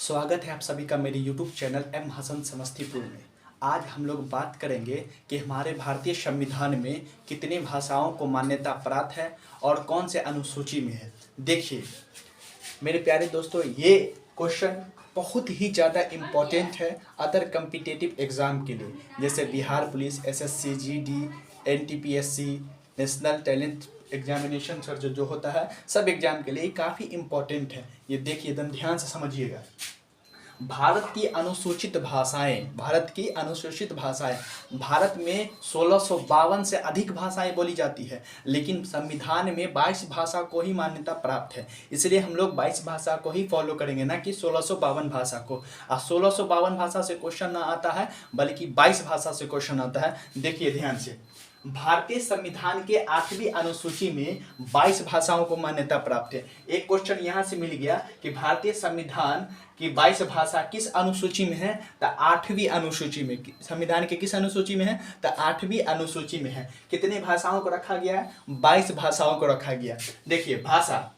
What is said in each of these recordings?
स्वागत है आप सभी का मेरे YouTube channel M Hasan Samastipur में। आज हम लोग बात करेंगे कि हमारे भारतीय संविधान में कितनी भाषाओं को मान्यता प्राप्त है और कौन से अनुसूची में है। देखिए मेरे प्यारे दोस्तों, ये क्वेश्चन बहुत ही ज़्यादा इम्पोर्टेंट है अदर कम्पिटिटिव एग्ज़ाम के लिए, जैसे Bihar police, SSC, GD, NTPSC, national talent examination sir जो होता है, सब एग्जाम के लिए काफ़ी इम्पोर्टेंट है। ये देखिए एकदम ध्यान से समझिएगा। भारत की अनुसूचित भाषाएं भारत में 1652 से अधिक भाषाएं बोली जाती है, लेकिन संविधान में 22 भाषा को ही मान्यता प्राप्त है। इसलिए हम लोग 22 भाषा को ही फॉलो करेंगे, ना कि 1652 भाषा को। 1652 भाषा से क्वेश्चन ना आता है, बल्कि 22 भाषा से क्वेश्चन आता है। देखिए ध्यान से, भारतीय संविधान के 8वीं अनुसूची में 22 भाषाओं को मान्यता प्राप्त है। एक क्वेश्चन यहाँ से मिल गया कि भारतीय संविधान की 22 भाषा किस अनुसूची में है, तो 8वीं अनुसूची में। संविधान के किस अनुसूची में है, तो 8वीं अनुसूची में है। कितने भाषाओं को रखा गया है? 22 भाषाओं को रखा गया। देखिए भाषा,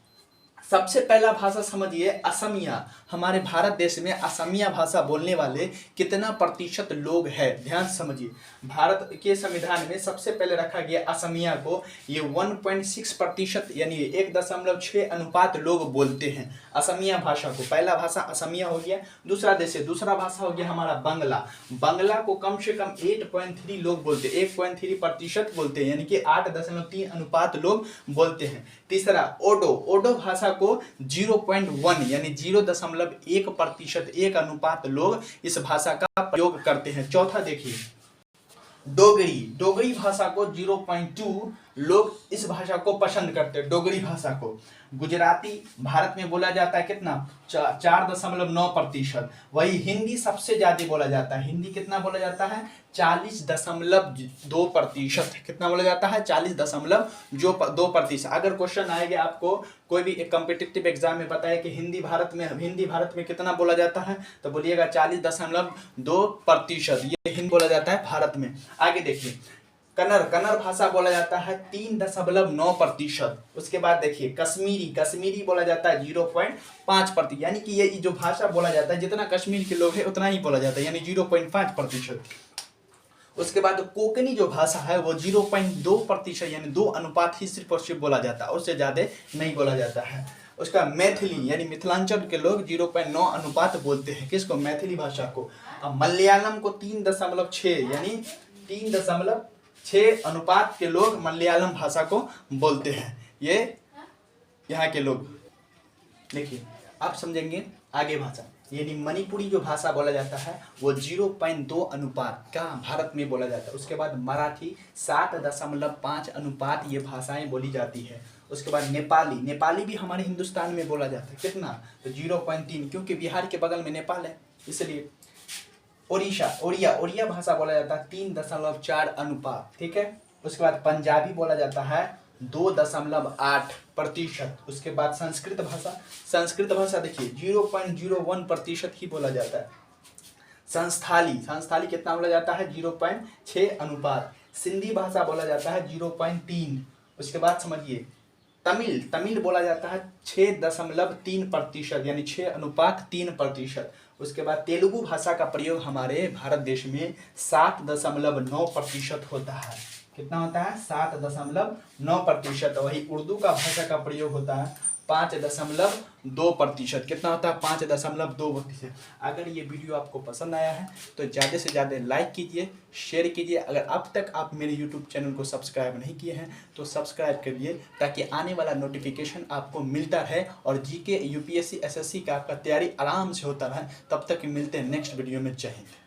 सबसे पहला भाषा समझिए असमिया। हमारे भारत देश में असमिया भाषा बोलने वाले कितना प्रतिशत लोग हैं, ध्यान से समझिए। भारत के संविधान में सबसे पहले रखा गया असमिया को। ये 1.6% यानी 1.6 अनुपात लोग बोलते हैं असमिया भाषा को। पहला भाषा असमिया हो गया। दूसरा भाषा हो गया हमारा बांग्ला। बांग्ला को कम से कम 8.3 लोग बोलते हैं, 1.3% बोलते हैं, यानी कि 8.3 अनुपात लोग बोलते हैं। तीसरा ओडो भाषा को 0.1 यानी 0.1%, 1 अनुपात लोग इस भाषा का प्रयोग करते हैं। चौथा देखिए डोगरी भाषा को 0.2 लोग इस भाषा को पसंद करते हैं, डोगरी भाषा को। गुजराती भारत में बोला जाता है कितना? 4.9%। वही हिंदी सबसे ज्यादा बोला जाता है। हिंदी कितना बोला जाता है? 40.2%। कितना बोला जाता है? 40.2%। अगर क्वेश्चन आएगा आपको कोई भी एक कॉम्पिटिटिव एग्जाम में बताए कि हिंदी भारत में कितना बोला जाता है, तो बोलिएगा 40.2%। ये हिंदी बोला जाता है भारत में। आगे देखिए कन्नड़ भाषा बोला जाता है 3.9%। उसके बाद देखिए कश्मीरी बोला जाता है 0.5%। यानी कि ये जो भाषा बोला जाता है, जितना कश्मीर के लोग हैं उतना ही बोला जाता है, यानी 0.5%। उसके बाद कोंकणी जो भाषा है वो 0.2% यानी 2 अनुपात ही सिर्फ और सिर्फ बोला जाता है, उससे ज्यादा नहीं बोला जाता है। उसका मैथिली यानी मिथिलांचल के लोग 0.9 अनुपात बोलते हैं। किसको? मैथिली भाषा को। अब मलयालम को 3.6 यानी 3.6 अनुपात के लोग मलयालम भाषा को बोलते हैं। ये यहाँ के लोग। देखिए आप समझेंगे आगे भाषा, यानी मणिपुरी जो भाषा बोला जाता है वो 0.2 अनुपात का भारत में बोला जाता है। उसके बाद मराठी 7.5 अनुपात ये भाषाएं बोली जाती है। उसके बाद नेपाली भी हमारे हिंदुस्तान में बोला जाता है। कितना? तो 0.3, क्योंकि बिहार के बगल में नेपाल है इसलिए। ओडिया भाषा बोला जाता है 3.4 अनुपात, ठीक है। उसके बाद पंजाबी बोला जाता है 2.8%। उसके बाद संस्कृत भाषा देखिए 0.01% ही बोला जाता है। संस्थाली कितना बोला जाता है? 0.6 अनुपात। सिंधी भाषा बोला जाता है 0.3। उसके बाद समझिए तमिल बोला जाता है 6.3% यानी 6.3%। उसके बाद तेलुगु भाषा का प्रयोग हमारे भारत देश में 7.9% होता है। कितना होता है? 7.9%। वही उर्दू का भाषा का प्रयोग होता है 5.2%। कितना होता है? 5.2%। अगर ये वीडियो आपको पसंद आया है तो ज़्यादा से ज़्यादा लाइक कीजिए, शेयर कीजिए। अगर अब तक आप मेरे YouTube चैनल को सब्सक्राइब नहीं किए हैं तो सब्सक्राइब करिए, ताकि आने वाला नोटिफिकेशन आपको मिलता रहे और GK UPSC SSC का आपका तैयारी आराम से होता रहे। तब तक मिलते हैं नेक्स्ट वीडियो में। जय हिंद।